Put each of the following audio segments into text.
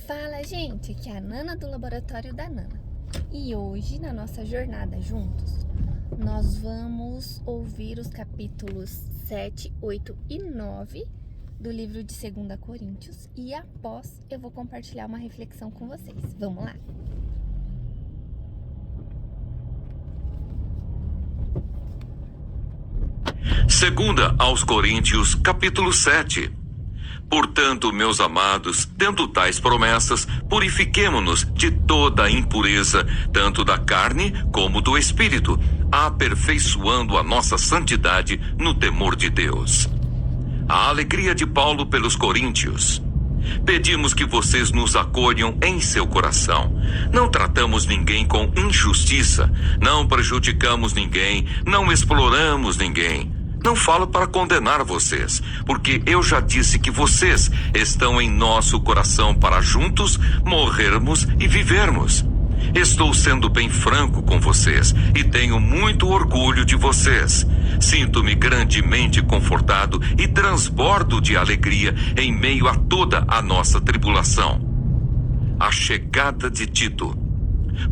Fala, gente, aqui é a Nana do Laboratório da Nana. E hoje, na nossa jornada juntos, nós vamos ouvir os capítulos 7, 8 e 9 do livro de 2 Coríntios. E após, eu vou compartilhar uma reflexão com vocês. Vamos lá? Segunda aos Coríntios, capítulo 7. Portanto, meus amados, tendo tais promessas, purifiquemo-nos de toda a impureza, tanto da carne como do espírito, aperfeiçoando a nossa santidade no temor de Deus. A alegria de Paulo pelos coríntios. Pedimos que vocês nos acolham em seu coração. Não tratamos ninguém com injustiça, não prejudicamos ninguém, não exploramos ninguém. Não falo para condenar vocês, porque eu já disse que vocês estão em nosso coração para juntos morrermos e vivermos. Estou sendo bem franco com vocês e tenho muito orgulho de vocês. Sinto-me grandemente confortado e transbordo de alegria em meio a toda a nossa tribulação. A chegada de Tito.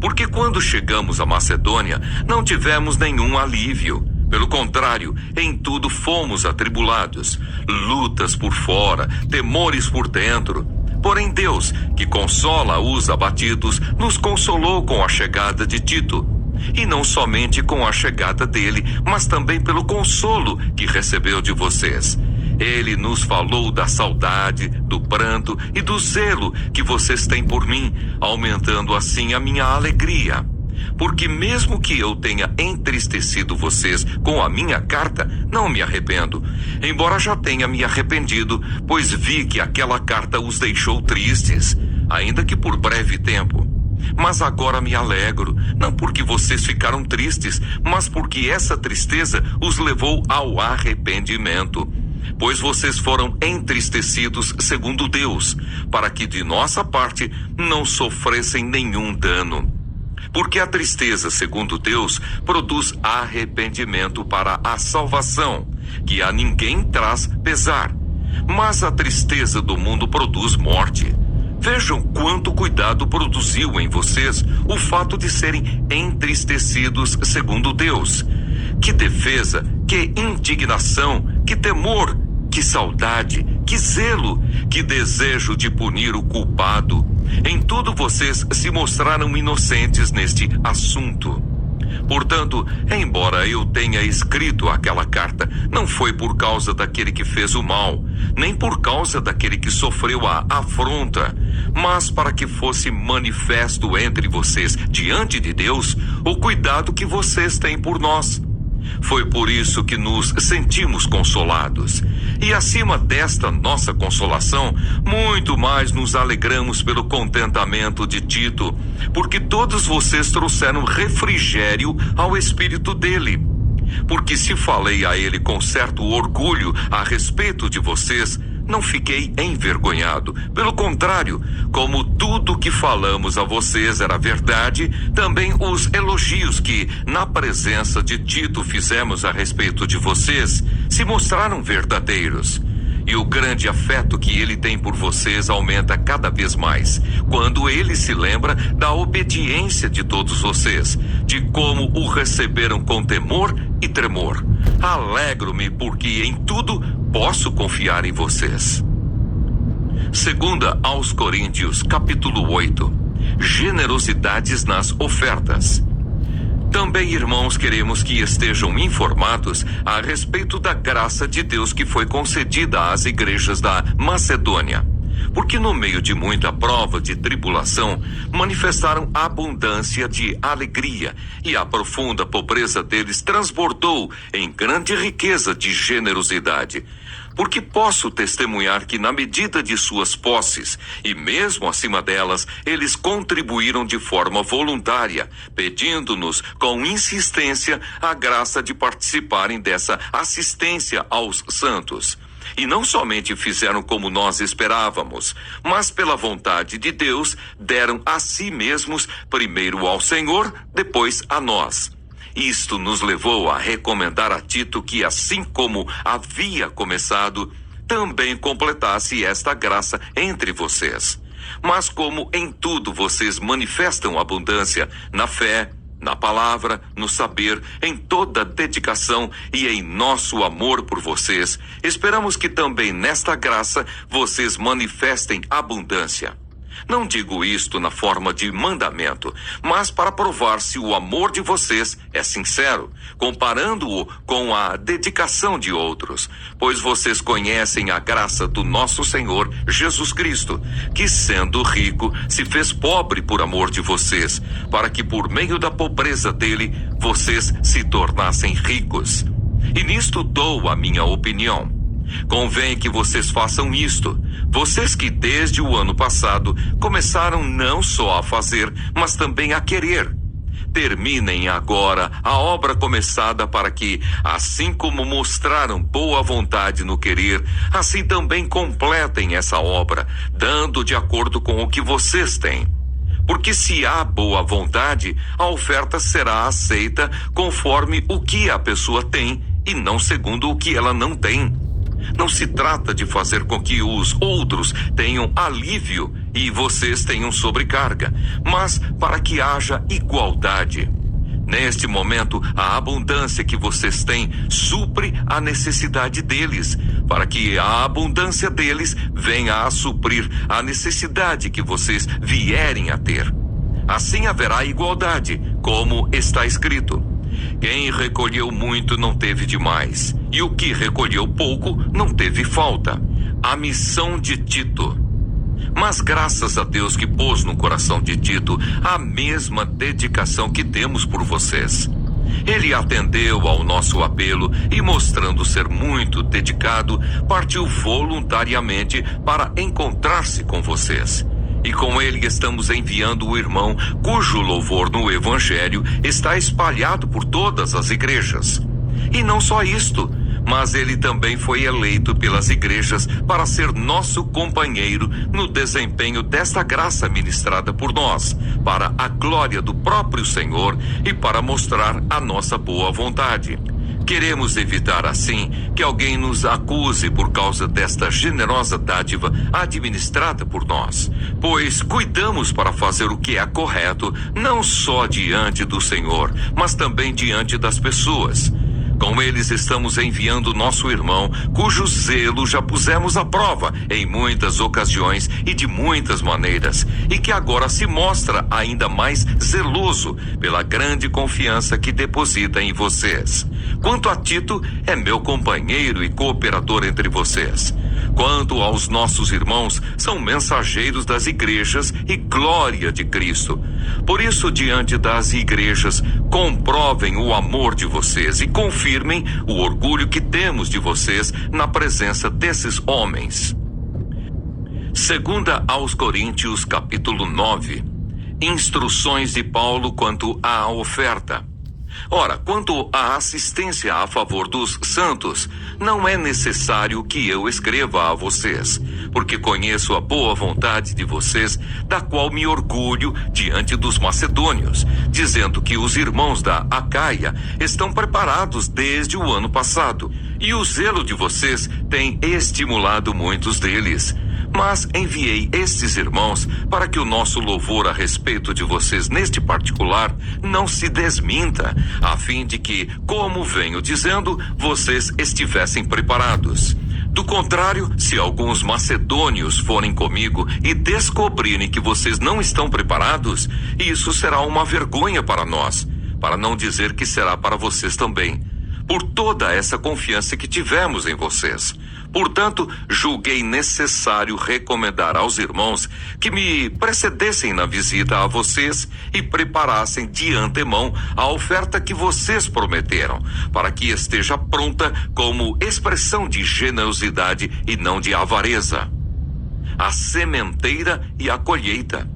Porque quando chegamos à Macedônia, não tivemos nenhum alívio. Pelo contrário, em tudo fomos atribulados, lutas por fora, temores por dentro. Porém Deus, que consola os abatidos, nos consolou com a chegada de Tito. E não somente com a chegada dele, mas também pelo consolo que recebeu de vocês. Ele nos falou da saudade, do pranto e do zelo que vocês têm por mim, aumentando assim a minha alegria. Porque mesmo que eu tenha entristecido vocês com a minha carta, não me arrependo, embora já tenha me arrependido, pois vi que aquela carta os deixou tristes, ainda que por breve tempo. Mas agora me alegro, não porque vocês ficaram tristes, mas porque essa tristeza os levou ao arrependimento. Pois vocês foram entristecidos segundo Deus, para que de nossa parte não sofressem nenhum dano. Porque a tristeza, segundo Deus, produz arrependimento para a salvação, que a ninguém traz pesar. Mas a tristeza do mundo produz morte. Vejam quanto cuidado produziu em vocês o fato de serem entristecidos segundo Deus. Que defesa, que indignação, que temor, que saudade, que zelo, que desejo de punir o culpado. Em tudo vocês se mostraram inocentes neste assunto. Portanto, embora eu tenha escrito aquela carta, não foi por causa daquele que fez o mal, nem por causa daquele que sofreu a afronta, mas para que fosse manifesto entre vocês, diante de Deus, o cuidado que vocês têm por nós. Foi por isso que nos sentimos consolados. E acima desta nossa consolação, muito mais nos alegramos pelo contentamento de Tito, porque todos vocês trouxeram refrigério ao espírito dele. Porque se falei a ele com certo orgulho a respeito de vocês, não fiquei envergonhado. Pelo contrário, como tudo que falamos a vocês era verdade, também os elogios que, na presença de Tito, fizemos a respeito de vocês, se mostraram verdadeiros. E o grande afeto que ele tem por vocês aumenta cada vez mais, quando ele se lembra da obediência de todos vocês, de como o receberam com temor e tremor. Alegro-me porque em tudo posso confiar em vocês. Segunda aos Coríntios, capítulo 8. Generosidades nas ofertas. Também, irmãos, queremos que estejam informados a respeito da graça de Deus que foi concedida às igrejas da Macedônia. Porque no meio de muita prova de tribulação, manifestaram abundância de alegria, e a profunda pobreza deles transbordou em grande riqueza de generosidade. Porque posso testemunhar que na medida de suas posses, e mesmo acima delas, eles contribuíram de forma voluntária, pedindo-nos com insistência a graça de participarem dessa assistência aos santos. E não somente fizeram como nós esperávamos, mas pela vontade de Deus, deram a si mesmos, primeiro ao Senhor, depois a nós. Isto nos levou a recomendar a Tito que, assim como havia começado, também completasse esta graça entre vocês. Mas como em tudo vocês manifestam abundância, na fé, na palavra, no saber, em toda dedicação e em nosso amor por vocês, esperamos que também nesta graça vocês manifestem abundância. Não digo isto na forma de mandamento, mas para provar se o amor de vocês é sincero, comparando-o com a dedicação de outros, pois vocês conhecem a graça do nosso Senhor Jesus Cristo, que sendo rico, se fez pobre por amor de vocês, para que por meio da pobreza dele, vocês se tornassem ricos. E nisto dou a minha opinião. Convém que vocês façam isto, vocês que desde o ano passado começaram não só a fazer, mas também a querer. Terminem agora a obra começada para que, assim como mostraram boa vontade no querer, assim também completem essa obra, dando de acordo com o que vocês têm. Porque se há boa vontade, a oferta será aceita conforme o que a pessoa tem e não segundo o que ela não tem. Não se trata de fazer com que os outros tenham alívio e vocês tenham sobrecarga, mas para que haja igualdade. Neste momento, a abundância que vocês têm supre a necessidade deles, para que a abundância deles venha a suprir a necessidade que vocês vierem a ter. Assim haverá igualdade, como está escrito: quem recolheu muito não teve demais, e o que recolheu pouco não teve falta. A missão de Tito. Mas graças a Deus que pôs no coração de Tito a mesma dedicação que temos por vocês. Ele atendeu ao nosso apelo e, mostrando ser muito dedicado, partiu voluntariamente para encontrar-se com vocês. E com ele estamos enviando o irmão cujo louvor no Evangelho está espalhado por todas as igrejas. E não só isto, mas ele também foi eleito pelas igrejas para ser nosso companheiro no desempenho desta graça ministrada por nós, para a glória do próprio Senhor e para mostrar a nossa boa vontade. Queremos evitar, assim, que alguém nos acuse por causa desta generosa dádiva administrada por nós, pois cuidamos para fazer o que é correto, não só diante do Senhor, mas também diante das pessoas. Com eles estamos enviando nosso irmão, cujo zelo já pusemos à prova em muitas ocasiões e de muitas maneiras, e que agora se mostra ainda mais zeloso pela grande confiança que deposita em vocês. Quanto a Tito, é meu companheiro e cooperador entre vocês. Quanto aos nossos irmãos, são mensageiros das igrejas e glória de Cristo. Por isso, diante das igrejas, comprovem o amor de vocês e confirmem o orgulho que temos de vocês na presença desses homens. 2 aos Coríntios, capítulo 9. Instruções de Paulo quanto à oferta. Ora, quanto à assistência a favor dos santos, não é necessário que eu escreva a vocês, porque conheço a boa vontade de vocês, da qual me orgulho diante dos macedônios, dizendo que os irmãos da Acaia estão preparados desde o ano passado, e o zelo de vocês tem estimulado muitos deles. Mas enviei estes irmãos para que o nosso louvor a respeito de vocês neste particular não se desminta, a fim de que, como venho dizendo, vocês estivessem preparados. Do contrário, se alguns macedônios forem comigo e descobrirem que vocês não estão preparados, isso será uma vergonha para nós, para não dizer que será para vocês também, por toda essa confiança que tivemos em vocês. Portanto, julguei necessário recomendar aos irmãos que me precedessem na visita a vocês e preparassem de antemão a oferta que vocês prometeram, para que esteja pronta como expressão de generosidade e não de avareza. A sementeira e a colheita.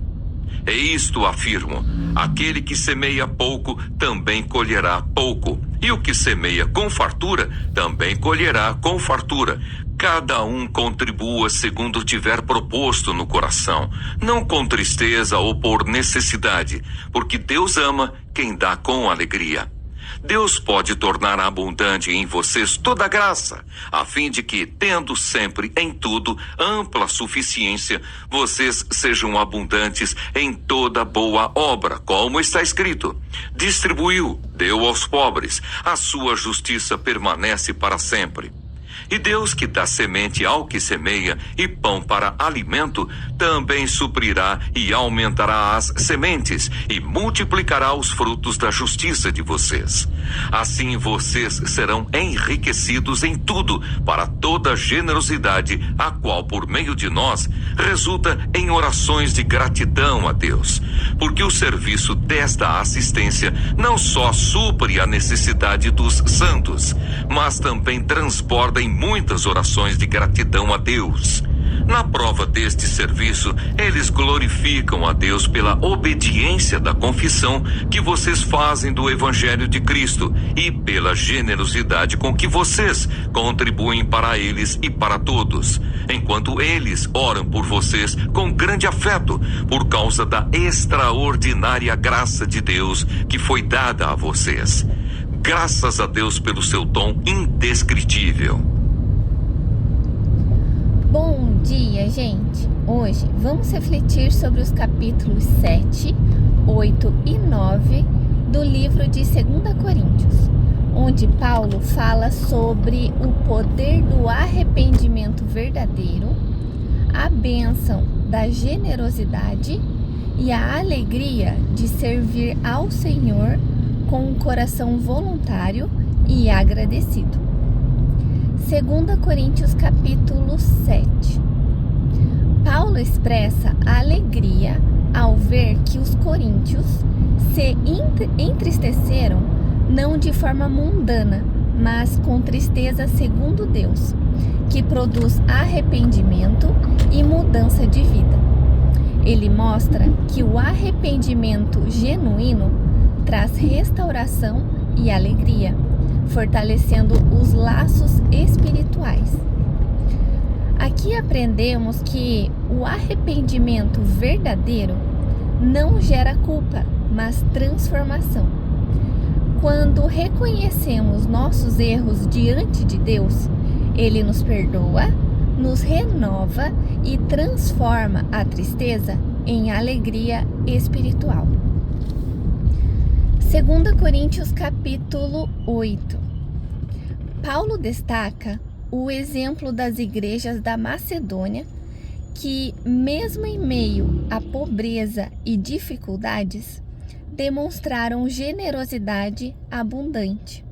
É isto afirmo: aquele que semeia pouco também colherá pouco, e o que semeia com fartura também colherá com fartura. Cada um contribua segundo tiver proposto no coração, não com tristeza ou por necessidade, porque Deus ama quem dá com alegria. Deus pode tornar abundante em vocês toda a graça, a fim de que, tendo sempre em tudo ampla suficiência, vocês sejam abundantes em toda boa obra, como está escrito: distribuiu, deu aos pobres, a sua justiça permanece para sempre. E Deus, que dá semente ao que semeia e pão para alimento, também suprirá e aumentará as sementes e multiplicará os frutos da justiça de vocês. Assim vocês serão enriquecidos em tudo para toda generosidade, a qual por meio de nós resulta em orações de gratidão a Deus. Porque o serviço desta assistência não só supre a necessidade dos santos, mas também transborda em muitas orações de gratidão a Deus. Na prova deste serviço, eles glorificam a Deus pela obediência da confissão que vocês fazem do Evangelho de Cristo e pela generosidade com que vocês contribuem para eles e para todos, enquanto eles oram por vocês com grande afeto por causa da extraordinária graça de Deus que foi dada a vocês. Graças a Deus pelo seu dom indescritível. Bom dia, gente! Hoje vamos refletir sobre os capítulos 7, 8 e 9 do livro de 2 Coríntios, onde Paulo fala sobre o poder do arrependimento verdadeiro, a bênção da generosidade e a alegria de servir ao Senhor com um coração voluntário e agradecido. 2 Coríntios capítulo 7. Paulo expressa a alegria ao ver que os coríntios se entristeceram não de forma mundana, mas com tristeza segundo Deus, que produz arrependimento e mudança de vida. Ele mostra que o arrependimento genuíno traz restauração e alegria, fortalecendo os laços espirituais. Aqui aprendemos que o arrependimento verdadeiro não gera culpa, mas transformação. Quando reconhecemos nossos erros diante de Deus, Ele nos perdoa, nos renova e transforma a tristeza em alegria espiritual. 2 Coríntios capítulo 8. Paulo destaca o exemplo das igrejas da Macedônia que, mesmo em meio à pobreza e dificuldades, demonstraram generosidade abundante.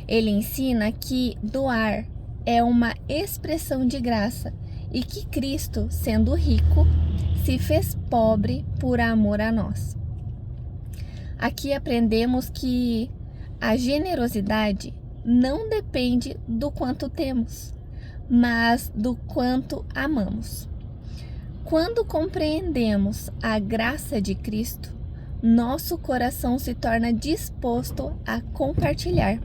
Ele ensina que doar é uma expressão de graça e que Cristo, sendo rico, se fez pobre por amor a nós. Aqui aprendemos que a generosidade não depende do quanto temos, mas do quanto amamos. Quando compreendemos a graça de Cristo, nosso coração se torna disposto a compartilhar,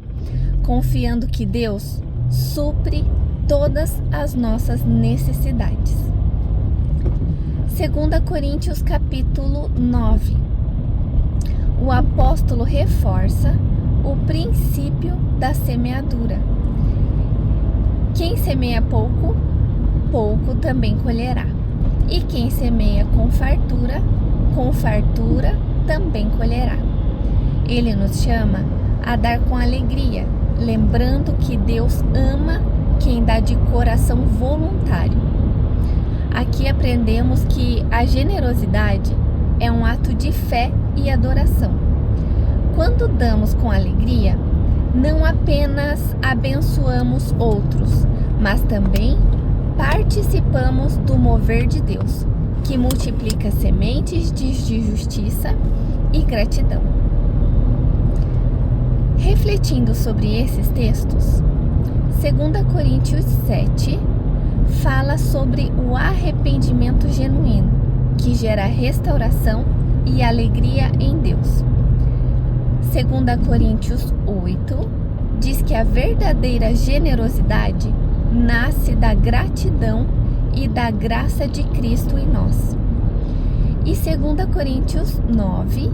confiando que Deus supre todas as nossas necessidades. 2 Coríntios capítulo 9. O apóstolo reforça o princípio da semeadura. Quem semeia pouco, pouco também colherá. E quem semeia com fartura também colherá. Ele nos chama a dar com alegria, lembrando que Deus ama quem dá de coração voluntário. Aqui aprendemos que a generosidade é um ato de fé e adoração. Quando damos com alegria, não apenas abençoamos outros, mas também participamos do mover de Deus, que multiplica sementes de justiça e gratidão. Refletindo sobre esses textos, 2 Coríntios 7 fala sobre o arrependimento genuíno, que gera restauração e alegria em Deus. 2 Coríntios 8 diz que a verdadeira generosidade nasce da gratidão e da graça de Cristo em nós. E 2 Coríntios 9,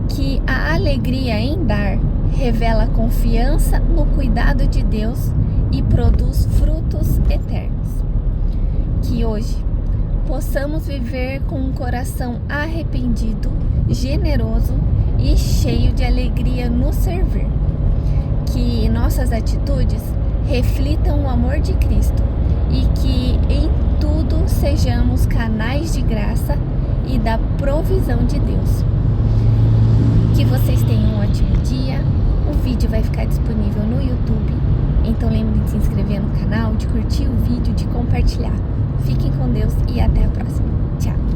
que a alegria em dar revela confiança no cuidado de Deus e produz frutos eternos. Que hoje possamos viver com um coração arrependido, generoso e cheio de alegria no servir. Que nossas atitudes reflitam o amor de Cristo e que em tudo sejamos canais de graça e da provisão de Deus. Que vocês tenham um ótimo dia. O vídeo vai ficar disponível no YouTube, então lembre de se inscrever no canal, de curtir o vídeo, de compartilhar. Fiquem com Deus e até a próxima. Tchau!